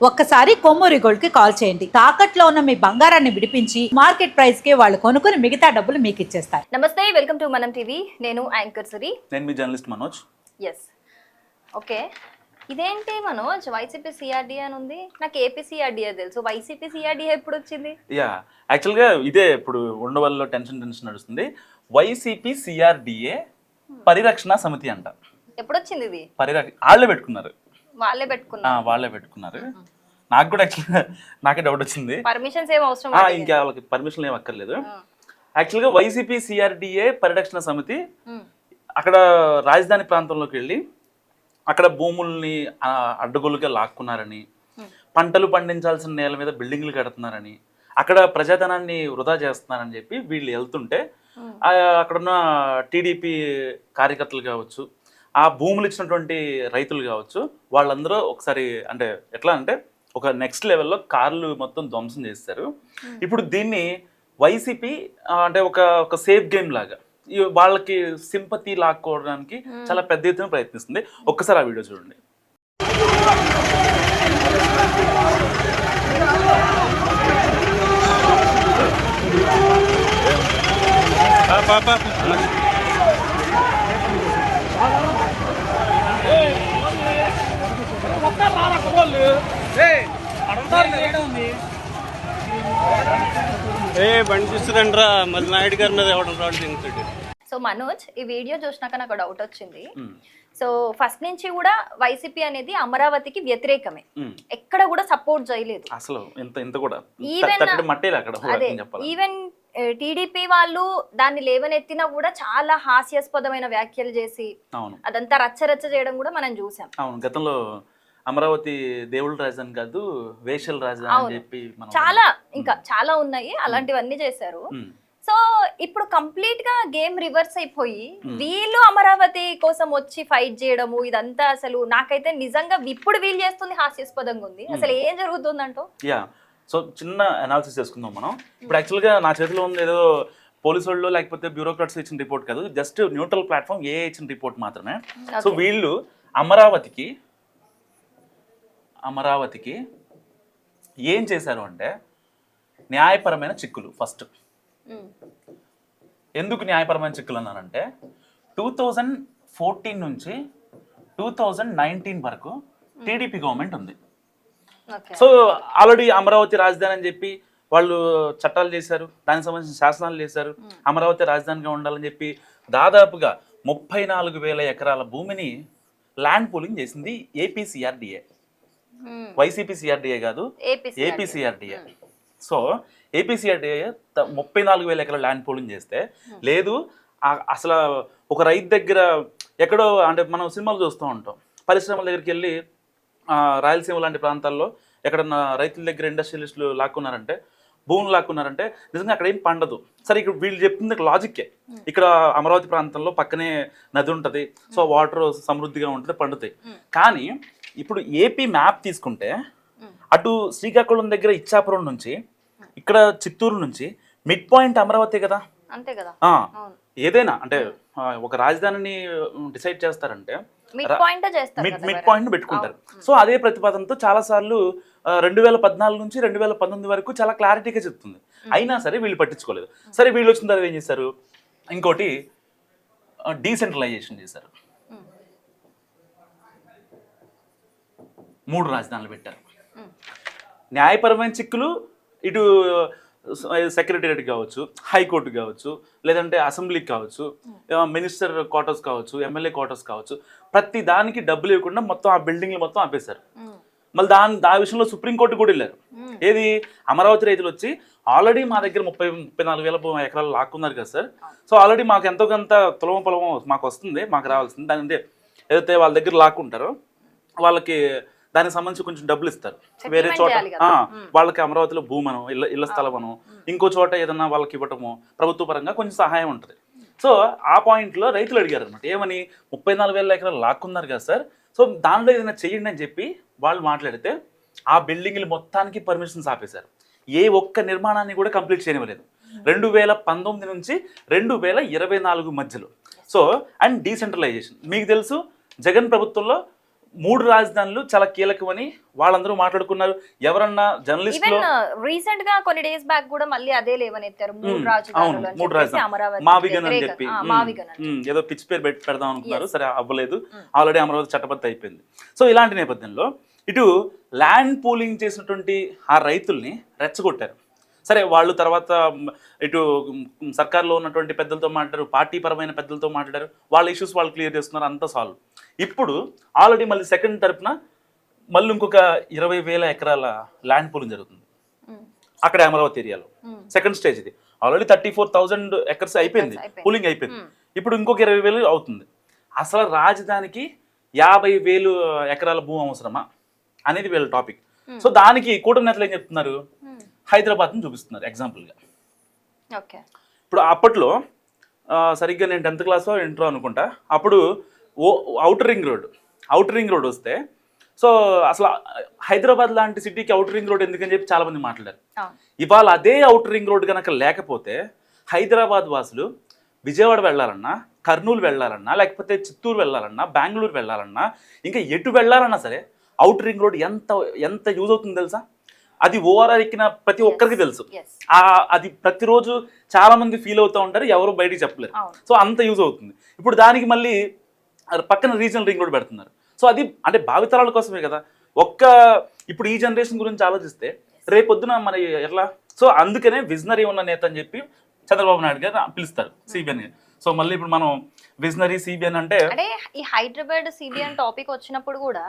ఒక్కసారి కొమ్మూరి గోల్డ్ కి కాల్ చేయండి. తాకట్లో ఉన్న మీ బంగారాన్ని విడిపించి మార్కెట్ ప్రైస్ కి వాళ్ళు కొనుక్కుని మిగతా డబ్బులు మీకు ఇచ్చేస్తారు. నమస్తే, వెల్కమ్ టు మనం టీవీ. నేను యాంకర్ సురి. నేను మీ జర్నలిస్ట్ మనోజ్. Yes, okay. ఇదేంటి మనోజ్, వైసీపీ సిఆర్డీఏ అని ఉంది. నాకు ఏపీ సిఆర్డీఏ తెలుసు, వైసీపీ సిఆర్డీఏ ఎప్పుడు వచ్చింది? యాక్చువల్గా ఇదే ఇప్పుడు ఉండవల్లో టెన్షన్ నడుస్తుంది. వైసీపీ సిఆర్డీఏ పరిరక్షణ సమితి అంట. ఎప్పుడు వచ్చింది ఇది? వాళ్ళే పెట్టుకున్నారు. వాళ్ళే పెట్టుకున్నారు. నాకు కూడా యాక్చువల్గా నాకే డౌట్ వచ్చింది. పర్మిషన్స్ ఏం అవసరం? ఇంకా వాళ్ళకి పర్మిషన్ ఏం అక్కర్లేదు. యాక్చువల్గా వైసీపీ సిఆర్డీఏ పరిరక్షణ సమితి అక్కడ రాజధాని ప్రాంతంలోకి వెళ్ళి అక్కడ భూముల్ని అడ్డగోలుగా లాక్కున్నారని, పంటలు పండించాల్సిన నేల మీద బిల్డింగ్లు కడుతున్నారని, అక్కడ ప్రజాధనాన్ని వృధా చేస్తున్నారని చెప్పి వీళ్ళు వెళ్తుంటే అక్కడున్న టీడీపీ కార్యకర్తలు కావచ్చు, ఆ భూములు ఇచ్చినటువంటి రైతులు కావచ్చు, వాళ్ళందరూ ఒకసారి అంటే ఎట్లా అంటే ఒక నెక్స్ట్ లెవెల్లో కార్లు మొత్తం ధ్వంసం చేస్తారు. ఇప్పుడు దీన్ని వైసీపీ అంటే ఒక సేఫ్ గేమ్ లాగా వాళ్ళకి సింపతి లాక్కోవడానికి చాలా పెద్ద ఎత్తున ప్రయత్నిస్తుంది. ఒక్కసారి ఆ వీడియో చూడండి. బండి చూస్తుందండ్రా మళ్ళీ నాయుడు గారి మీద ఎవడం రాడు దిగుతాడు. సో మనోజ్, ఈ వీడియో చూసినాక నాకు డౌట్ వచ్చింది. సో ఫస్ట్ నుంచి కూడా వైసీపీ అనేది అమరావతికి వ్యతిరేకమే, ఎక్కడ కూడా సపోర్ట్ చేయలేదు అసలు. ఈవెన్ టీడీపీ వాళ్ళు దాన్ని లేవనెత్తినా కూడా చాలా హాస్యాస్పదమైన వ్యాఖ్యలు చేసి అదంతా రచ్చరచ్చ చేయడం కూడా మనం చూసాం. అవును, గతంలో అమరావతి దేవుళ్ళ రాజధాని కాదు వేషల రాజధాని అని చెప్పి చాలా ఇంకా చాలా ఉన్నాయి, అలాంటివన్నీ చేశారు. సో ఇప్పుడు కంప్లీట్ గా గేమ్ రివర్స్ అయిపోయి వీళ్ళు అమరావతి కోసం వచ్చి ఫైట్ చేయడము, ఇదంతా అసలు నాకైతే నిజంగా ఇప్పుడు వీళ్ళు చేస్తుంది హాస్యాస్పదంగా ఉంది. అసలు ఏం జరుగుతుందంటో సో చిన్న అనాలిసిస్ చేసుకుందాం మనం. ఇప్పుడు యాక్చువల్గా నా చేతిలో ఉంది ఏదో పోలీసు వాళ్ళు లేకపోతే బ్యూరోక్రాట్స్ ఇచ్చిన రిపోర్ట్ కాదు, జస్ట్ న్యూట్రల్ ప్లాట్ఫామ్ ఏ ఇచ్చిన రిపోర్ట్ మాత్రమే. సో వీళ్ళు అమరావతికి ఏం చేశారు అంటే న్యాయపరమైన చిక్కులు. ఫస్ట్ ఎందుకు న్యాయపరమైన చిక్కులు అన్నానంటే 2014 నుంచి 2019 వరకు టీడీపీ గవర్నమెంట్ ఉంది. సో ఆల్రెడీ అమరావతి రాజధాని అని చెప్పి వాళ్ళు చట్టాలు చేశారు, దానికి సంబంధించిన శాసనాలు చేశారు. అమరావతి రాజధానిగా ఉండాలని చెప్పి దాదాపుగా 34,000 ఎకరాల భూమిని ల్యాండ్ పూలింగ్ చేసింది ఏపీ సిఆర్డీఏ. వైసీపీ సిఆర్డీఏ కాదు, AP CRDA. So AP CRDA 34,000 ఎకరాల ల్యాండ్ పూలింగ్ చేస్తే లేదు అసలు ఒక రైతు దగ్గర ఎక్కడో అంటే మనం సినిమాలు చూస్తూ ఉంటాం, పరిశ్రమల దగ్గరికి వెళ్ళి రాయలసీమ లాంటి ప్రాంతాల్లో ఎక్కడన్నా రైతుల దగ్గర ఇండస్ట్రియలిస్టులు లాక్కున్నారంటే, భూములు లాక్కున్నారంటే నిజంగా అక్కడ ఏం పండదు. సరే, ఇక్కడ వీళ్ళు చెప్తుంది లాజిక్కే. ఇక్కడ అమరావతి ప్రాంతంలో పక్కనే నది ఉంటుంది, సో వాటర్ సమృద్ధిగా ఉంటుంది, పండుతాయి. కానీ ఇప్పుడు ఏపీ మ్యాప్ తీసుకుంటే అటు శ్రీకాకుళం దగ్గర ఇచ్చాపురం నుంచి ఇక్కడ చిత్తూరు నుంచి మిడ్ పాయింట్ అమరావతి కదా. అంతే కదా. ఏదైనా అంటే ఒక రాజధానిని డిసైడ్ చేస్తారంటే మిడ్ పాయింట్ పెట్టుకుంటారు. సో అదే ప్రతిపాదనతో చాలా సార్లు 2014 నుంచి 2019 వరకు చాలా క్లారిటీగా చెప్తుంది. అయినా సరే వీళ్ళు పట్టించుకోలేదు. సరే, వీళ్ళు వచ్చిన తర్వాత ఏం చేశారు, ఇంకోటి డీసెంట్రలైజేషన్ చేశారు. 3 రాజధానులు పెట్టారు. న్యాయపరమైన చిక్కులు ఇటు సెక్రటేరియట్ కావచ్చు, హైకోర్టు కావచ్చు, లేదంటే అసెంబ్లీకి కావచ్చు, మినిస్టర్ క్వార్టర్స్ కావచ్చు, ఎమ్మెల్యే క్వార్టర్స్ కావచ్చు, ప్రతి దానికి డబ్బులు ఇవ్వకుండా మొత్తం ఆ బిల్డింగ్లు మొత్తం ఆపేశారు. మళ్ళీ దాని విషయంలో సుప్రీంకోర్టు కూడా వెళ్ళారు. ఏది అమరావతి రైతులు వచ్చి ఆల్రెడీ మా దగ్గర 34,000 ఎకరాలు లాక్కున్నారు కదా సార్, సో ఆల్రెడీ మాకు ఎంతో కొంత తులమ పొలము మాకు వస్తుంది, మాకు రావాల్సింది, దాని ఏదైతే వాళ్ళ దగ్గర లాక్కుంటారో వాళ్ళకి దానికి సంబంధించి కొంచెం డబ్బులు ఇస్తారు. వేరే చోట వాళ్ళకి అమరావతిలో భూమను ఇళ్ల స్థలమను ఇంకో చోట ఏదన్నా వాళ్ళకి ఇవ్వటము ప్రభుత్వ పరంగా కొంచెం సహాయం ఉంటుంది. సో ఆ పాయింట్లో రైతులు అడిగారు అనమాట, ఏమని 34,000 ఎకరాలు లాక్కున్నారు కదా సార్, సో దానిలో ఏదైనా చేయండి అని చెప్పి వాళ్ళు మాట్లాడితే ఆ బిల్డింగ్లు మొత్తానికి పర్మిషన్స్ ఆపేశారు. ఏ ఒక్క నిర్మాణాన్ని కూడా కంప్లీట్ చేయనివ్వలేదు 2019 నుంచి 2024 మధ్యలో. సో అండ్ డీసెంట్రలైజేషన్ మీకు తెలుసు, జగన్ ప్రభుత్వంలో 3 రాజధానులు చాలా కీలకమని వాళ్ళందరూ మాట్లాడుకున్నారు. ఎవరన్నా జర్నలిస్టులు ఈవెన్ రీసెంట్ గా కొన్ని డేస్ బ్యాక్ కూడా మళ్ళీ అదే లేవనెత్తారు, 3 అవును, రాజధానులు అని 3 చెప్పేసి రాజధానులు అమరావతి మావిగన్ అని వ్యతిరేక- చెప్పి మావిగన్ అని. ఏదో పిచ్ పేరు పెడదాం అనుకున్నారు, సరే అవ్వలేదు. ఆల్రెడీ అమరావతి చట్టబద్ధ అయిపోయింది. సో ఇలాంటి నేపథ్యంలో ఇటు ల్యాండ్ పూలింగ్ చేసినటువంటి ఆ రైతుల్ని రెచ్చగొట్టారు. సరే వాళ్ళు తర్వాత ఇటు సర్కార్లో ఉన్నటువంటి పెద్దలతో మాట్లాడారు, పార్టీ పరమైన పెద్దలతో మాట్లాడారు, వాళ్ళ ఇష్యూస్ వాళ్ళు క్లియర్ చేస్తున్నారు, అంతా సాల్వ్. ఇప్పుడు ఆల్రెడీ మళ్ళీ సెకండ్ తరపున మళ్ళీ ఇంకొక 20,000 ఎకరాల ల్యాండ్ పూలింగ్ జరుగుతుంది అక్కడ అమరావతి ఏరియాలో. సెకండ్ స్టేజ్ ఇది. ఆల్రెడీ 34,000 ఎకర్స్ అయిపోయింది, పూలింగ్ అయిపోయింది. ఇప్పుడు ఇంకొక 20,000 అవుతుంది. అసలు రాజధానికి 50,000 ఎకరాల భూమి అవసరమా అనేది వీళ్ళ టాపిక్. సో దానికి కూటమి నేతలు ఏం చెప్తున్నారు, హైదరాబాద్ని చూపిస్తున్నారు ఎగ్జాంపుల్గా. ఓకే, ఇప్పుడు అప్పట్లో సరిగ్గా నేను 10th క్లాసో ఇంటర్లో అనుకుంటా, అప్పుడు అవుటర్ రింగ్ రోడ్ వస్తే సో అసలు హైదరాబాద్ లాంటి సిటీకి అవుటర్ రింగ్ రోడ్ ఎందుకని చెప్పి చాలామంది మాట్లాడారు. ఇవాళ అదే అవుటర్ రింగ్ రోడ్ కనుక లేకపోతే హైదరాబాద్ వాసులు విజయవాడ వెళ్ళాలన్నా, కర్నూలు వెళ్ళాలన్నా, లేకపోతే చిత్తూరు వెళ్ళాలన్నా, బెంగళూరు వెళ్ళాలన్నా, ఇంకా ఎటు వెళ్ళాలన్నా సరే అవుటర్ రింగ్ రోడ్ ఎంత యూజ్ అవుతుందో తెలుసా? అది ఓఆర్ఆర్ ఎక్కిన ప్రతి ఒక్కరికి తెలుసు. అది ప్రతిరోజు చాలా మంది ఫీల్ అవుతూ ఉంటారు, ఎవరు బయటికి చెప్పలేరు. సో అంత యూజ్ అవుతుంది. ఇప్పుడు దానికి మళ్ళీ పక్కన రీజనల్ రింగ్ రోడ్ పెడుతున్నారు. సో అది అంటే భావితరాల కోసమే కదా. ఇప్పుడు ఈ జనరేషన్ గురించి ఆలోచిస్తే రేపొద్దున మరి ఎట్లా? సో అందుకనే విజనరీ ఉన్న నేత అని చెప్పి చంద్రబాబు నాయుడు గారు పిలుస్తారు సిబిఎన్. సో మళ్ళీ ఇప్పుడు మనం విజనరీ సిబిఎన్ అంటే ఈ హైదరాబాద్ సిబిఎన్ టాపిక్ వచ్చినప్పుడు కూడా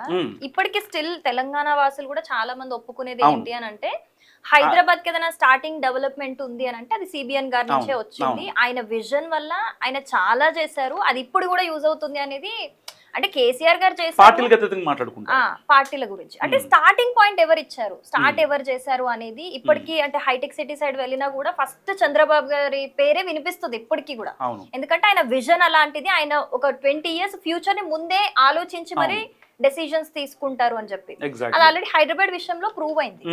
ఇప్పటికి స్టిల్ తెలంగాణ వాసులు కూడా చాలా మంది ఒప్పుకునేది ఏంటి అని అంటే, హైదరాబాద్ కి ఏదైనా స్టార్టింగ్ డెవలప్మెంట్ ఉంది అని అంటే అది సిబిఎన్ గారి నుంచే వచ్చింది. ఆయన విజన్ వల్ల ఆయన చాలా చేశారు, అది ఇప్పుడు కూడా యూజ్ అవుతుంది అనేది. అంటే కేసీఆర్ గారు చేశారు, పార్టీల గురించి అంటే స్టార్టింగ్ పాయింట్ ఎవరు ఇచ్చారు, స్టార్ట్ ఎవరు చేశారు అనేది ఇప్పటికీ. అంటే హైటెక్ సిటీ సైడ్ వెళ్ళినా కూడా ఫస్ట్ చంద్రబాబు గారి పేరే వినిపిస్తుంది ఇప్పటికీ కూడా. ఎందుకంటే ఆయన విజన్ అలాంటిది, ఆయన ఒక 20 years ఫ్యూచర్ ని ముందే ఆలోచించి మరి డెసిషన్స్ తీసుకుంటారు అని చెప్పి అది ఆల్రెడీ హైదరాబాద్ విషయంలో ప్రూవ్ అయింది.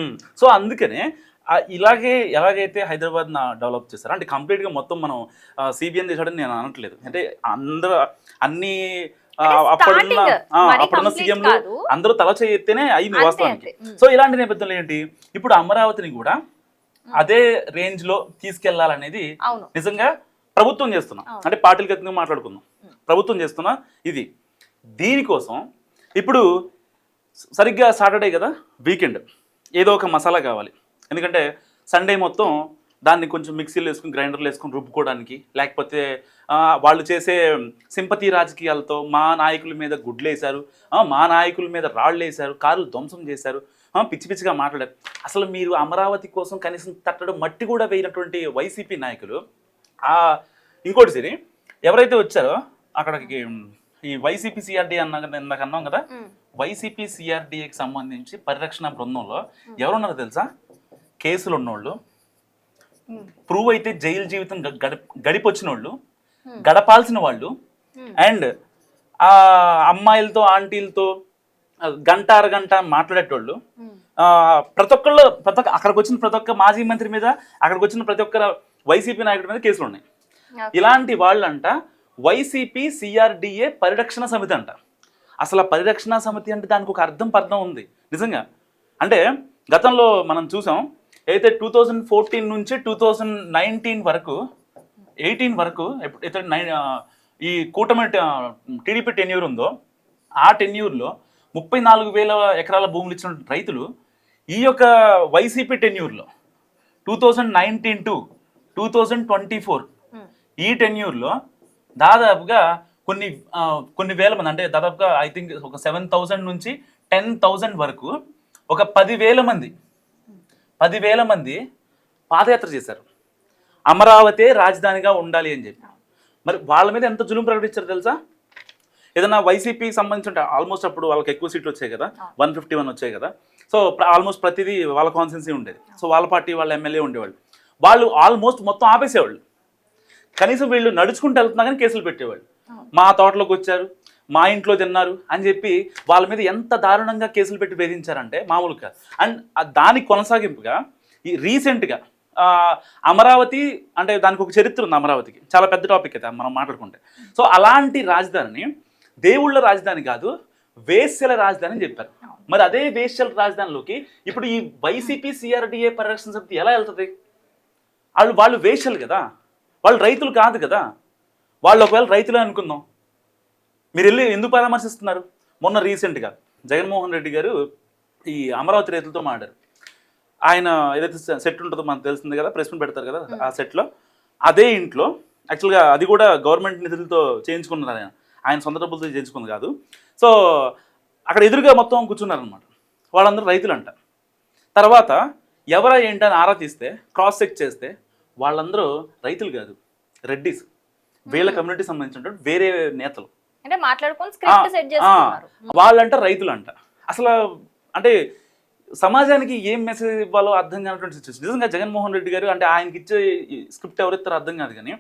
సో అందుకనే ఎలాగైతే హైదరాబాద్ డెవలప్ చేస్తారు అంటే కంప్లీట్ గా మొత్తం మనం సిబిఎన్ చేశాడని నేను అనట్లేదు. అంటే అందరూ అన్ని అప్పుడున్న సీఎంలు అందరూ తల చేయెత్తేనే అయింది వాస్తవానికి. సో ఇలాంటి నేపథ్యంలో ఏంటి, ఇప్పుడు అమరావతిని కూడా అదే రేంజ్ లో తీసుకెళ్లాలనేది నిజంగా ప్రభుత్వం చేస్తున్నాం. అంటే పార్టీలకు ఎత్తుగా మాట్లాడుకుందాం, ప్రభుత్వం చేస్తున్నా ఇది. దీనికోసం ఇప్పుడు సరిగ్గా సాటర్డే కదా, వీకెండ్, ఏదో ఒక మసాలా కావాలి. ఎందుకంటే సండే మొత్తం దాన్ని కొంచెం మిక్సీలో వేసుకుని, గ్రైండర్లో వేసుకుని రుబ్బుకోవడానికి, లేకపోతే వాళ్ళు చేసే సింపతి రాజకీయాలతో మా నాయకుల మీద గుడ్లేశారు, మా నాయకుల మీద రాళ్ళు వేశారు, కార్లు ధ్వంసం చేశారు, పిచ్చి పిచ్చిగా మాట్లాడారు. అసలు మీరు అమరావతి కోసం కనీసం తట్టడం మట్టి కూడా వేయినటువంటి వైసీపీ నాయకులు ఇంకోటి సరే ఎవరైతే వచ్చారో అక్కడికి ఈ వైసీపీ సిఆర్డీ ఇందాక అన్నాం కదా, వైసీపీ సిఆర్డీకి సంబంధించి పరిరక్షణ బృందంలో ఎవరున్నారో తెలుసా? కేసులు ఉన్నోళ్ళు, ప్రూవ్ అయితే జైలు జీవితం గడిపొచ్చిన వాళ్ళు, గడపాల్సిన వాళ్ళు, అండ్ ఆ అమ్మాయిలతో ఆంటీలతో గంట అరగంట మాట్లాడేటోళ్ళు, ప్రతి అక్కడికి వచ్చిన ప్రతి ఒక్క మాజీ మంత్రి మీద, అక్కడికి వచ్చిన ప్రతి ఒక్క వైసీపీ నాయకుడి మీద కేసులు ఉన్నాయి. ఇలాంటి వాళ్ళంట వైసీపీ సిఆర్డీఏ పరిరక్షణ సమితి అంట. అసలు పరిరక్షణ సమితి అంటే దానికి ఒక పర్థం ఉంది నిజంగా. అంటే గతంలో మనం చూసాం, అయితే 2014 నుంచి 2019 వరకు 18 వరకు అయితే ఈ కూటమి టీడీపీ టెన్యూర్ ఉందో, ఆ టెన్యూర్లో 34,000 ఎకరాల భూములు ఇచ్చిన రైతులు ఈ యొక్క వైసీపీ టెన్యూర్లో 2019 to 2024 ఈ టెన్యూర్లో దాదాపుగా కొన్ని వేల మంది, అంటే దాదాపుగా ఐ థింక్ ఒక 7,000 నుంచి 10,000 వరకు, ఒక 10,000 మంది పాదయాత్ర చేశారు అమరావతి రాజధానిగా ఉండాలి అని చెప్పి. మరి వాళ్ళ మీద ఎంత జులుం ప్రకటించారు తెలుసా? ఏదైనా వైసీపీకి సంబంధించి ఆల్మోస్ట్ అప్పుడు వాళ్ళకి ఎక్కువ సీట్లు వచ్చాయి కదా, 151 వచ్చాయి కదా. సో ఆల్మోస్ట్ ప్రతిదీ వాళ్ళ కాన్స్టిట్యున్సీ ఉండేది. సో వాళ్ళ పార్టీ వాళ్ళ ఎమ్మెల్యే ఉండేవాళ్ళు. వాళ్ళు ఆల్మోస్ట్ మొత్తం ఆపేసేవాళ్ళు. కనీసం వీళ్ళు నడుచుకుంటూ వెళ్తున్నా కానీ కేసులు పెట్టేవాళ్ళు. మా తోటలోకి వచ్చారు, మా ఇంట్లో తిన్నారు అని చెప్పి వాళ్ళ మీద ఎంత దారుణంగా కేసులు పెట్టి వేధించారంటే మామూలుగా. అండ్ దానికి కొనసాగింపుగా ఈ రీసెంట్గా అమరావతి, అంటే దానికి ఒక చరిత్ర ఉంది అమరావతికి, చాలా పెద్ద టాపిక్ అయితే మనం మాట్లాడుకుంటే. సో అలాంటి రాజధానిని దేవుళ్ళ రాజధాని కాదు, వేశ్యల రాజధాని అని చెప్పారు. మరి అదే వేశ్యల రాజధానిలోకి ఇప్పుడు ఈ వైసీపీ సిఆర్డిఏ పరిరక్షణ సమితి ఎలా వెళ్తుంది? వాళ్ళు వేశ్యలు కదా, వాళ్ళు రైతులు కాదు కదా. వాళ్ళు ఒకవేళ రైతులే అనుకుందాం, మీరు వెళ్ళి ఎందుకు పరామర్శిస్తున్నారు? మొన్న రీసెంట్గా జగన్మోహన్ రెడ్డి గారు ఈ అమరావతి రైతులతో మాట్లాడారు. ఆయన ఏదైతే సెట్ ఉంటుందో మనకు తెలిసింది కదా, ప్రెస్ మీట్ పెడతారు కదా, ఆ సెట్లో అదే ఇంట్లో యాక్చువల్గా అది కూడా గవర్నమెంట్ నిధులతో చేయించుకున్నారు. ఆయన సొంత డబ్బులతో చేయించుకుంది కాదు. సో అక్కడ ఎదురుగా మొత్తం కూర్చున్నారనమాట. వాళ్ళందరూ రైతులు అంట. తర్వాత ఎవరా ఏంటని ఆరా తీస్తే, క్రాస్ చెక్ చేస్తే వాళ్ళందరూ రైతులు కాదు, రెడ్డిస్. వీళ్ళ కమ్యూనిటీ సంబంధించినటువంటి వేరే నేతలు అంటే మాట్లాడుకొని స్క్రిప్ట్ సెట్ చేస్తున్నారు. వాళ్ళంట రైతులు అంట. అసలు అంటే సమాజానికి ఏం మెసేజ్ ఇవ్వాలో అర్థం కానటువంటి సిచ్యువేషన్. నిజంగా జగన్మోహన్ రెడ్డి గారు అంటే ఆయనకి ఇచ్చే స్క్రిప్ట్ ఎవరిస్తారో అర్థం కాదు. కానీ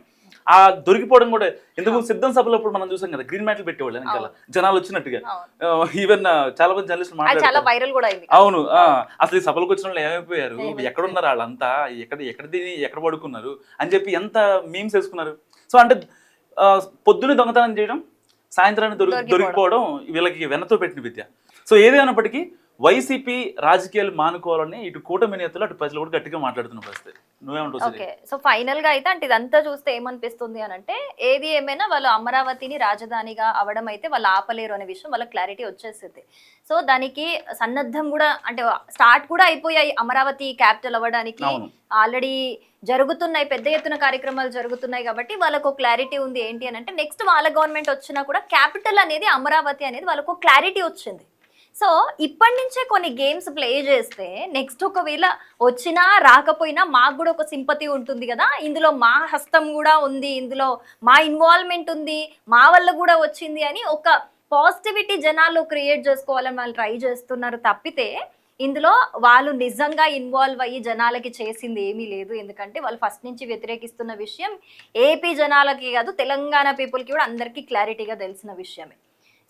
ఆ దొరికిపోవడం కూడా ఎందుకు సిద్ధం సభలో ఇప్పుడు మనం చూసాం కదా, గ్రీన్ మ్యాట్లు పెట్టేవాళ్ళు వెనకాల జనాలు వచ్చినట్టుగా. ఈవెన్ చాలా మంది జర్నలిస్టులు మాట్లాడారు. అవును, అసలు ఈ సభలకు వచ్చిన వాళ్ళు ఏమైపోయారు, ఎక్కడున్నారు వాళ్ళంతా, ఎక్కడ పడుకున్నారు అని చెప్పి ఎంత మీమ్స్ వేసుకున్నారు. సో అంటే పొద్దున్నే దొంగతనం చేయడం, సాయంత్రాన్ని దొరికిపోవడం వీళ్ళకి వెన్నతో పెట్టిన విద్య. సో ఏదేమైనప్పటికీ వైసీపీ రాజకీయాలు మానుకోవాలని ఇటు కూటమి నేతలు అటు ప్రజలు కూడా గట్టిగా మాట్లాడుతున్న పరిస్థితి. నువ్వేమంటావు? ఓకే, సో ఫైనల్ గా అయితే అంటే ఇదంతా చూస్తే ఏమనిపిస్తుంది అని అంటే, ఏది ఏమైనా వాళ్ళు అమరావతిని రాజధానిగా అవడం అయితే వాళ్ళు ఆపలేరు అనే విషయం వాళ్ళకి క్లారిటీ వచ్చేసింది. సో దానికి సన్నద్ధం కూడా అంటే స్టార్ట్ కూడా అయిపోయాయి. అమరావతి క్యాపిటల్ అవ్వడానికి ఆల్రెడీ జరుగుతున్నాయి, పెద్ద ఎత్తున కార్యక్రమాలు జరుగుతున్నాయి. కాబట్టి వాళ్ళకు క్లారిటీ ఉంది ఏంటి అని అంటే, నెక్స్ట్ వాళ్ళ గవర్నమెంట్ వచ్చినా కూడా క్యాపిటల్ అనేది అమరావతి అనేది వాళ్ళకు క్లారిటీ వచ్చింది. సో ఇప్పటి నుంచే కొన్ని గేమ్స్ ప్లే చేస్తే నెక్స్ట్ ఒకవేళ వచ్చినా రాకపోయినా మాకు కూడా ఒక సింపతి ఉంటుంది కదా, ఇందులో మా హస్తం కూడా ఉంది, ఇందులో మా ఇన్వాల్వ్మెంట్ ఉంది, మా వల్ల కూడా వచ్చింది అని ఒక పాజిటివిటీ జనాల్లో క్రియేట్ చేసుకోవాలని వాళ్ళు ట్రై చేస్తున్నారు. తప్పితే ఇందులో వాళ్ళు నిజంగా ఇన్వాల్వ్ అయ్యి జనాలకి చేసింది ఏమీ లేదు. ఎందుకంటే వాళ్ళు ఫస్ట్ నుంచి వ్యతిరేకిస్తున్న విషయం ఏపీ జనాలకి కాదు, తెలంగాణ పీపుల్కి కూడా అందరికీ క్లారిటీగా తెలిసిన విషయమే.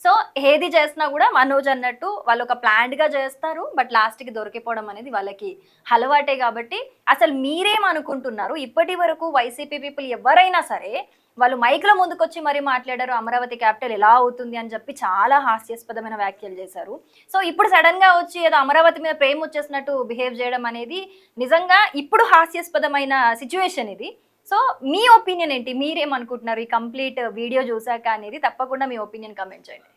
సో ఏది చేసినా కూడా మనోజ్ అన్నట్టు వాళ్ళు ఒక ప్లాన్డ్గా చేస్తారు, బట్ లాస్ట్కి దొరికిపోవడం అనేది వాళ్ళకి అలవాటే. కాబట్టి అసలు మీరేమనుకుంటున్నారు? ఇప్పటి వరకు వైసీపీ పీపుల్ ఎవరైనా సరే వాళ్ళు మైక్లో ముందుకొచ్చి మరీ మాట్లాడారు, అమరావతి క్యాపిటల్ ఎలా అవుతుంది అని చెప్పి చాలా హాస్యాస్పదమైన వ్యాఖ్యలు చేశారు. సో ఇప్పుడు సడన్గా వచ్చి ఏదో అమరావతి మీద ప్రేమ వచ్చేసినట్టు బిహేవ్ చేయడం అనేది నిజంగా ఇప్పుడు హాస్యాస్పదమైన సిచ్యువేషన్ ఇది. సో మీ ఒపీనియన్ ఏంటి? మీరేమనుకుంటున్నారు ఈ కంప్లీట్ వీడియో చూసాక అనేది? తప్పకుండా మీ ఒపీనియన్ కమెంట్ చేయండి.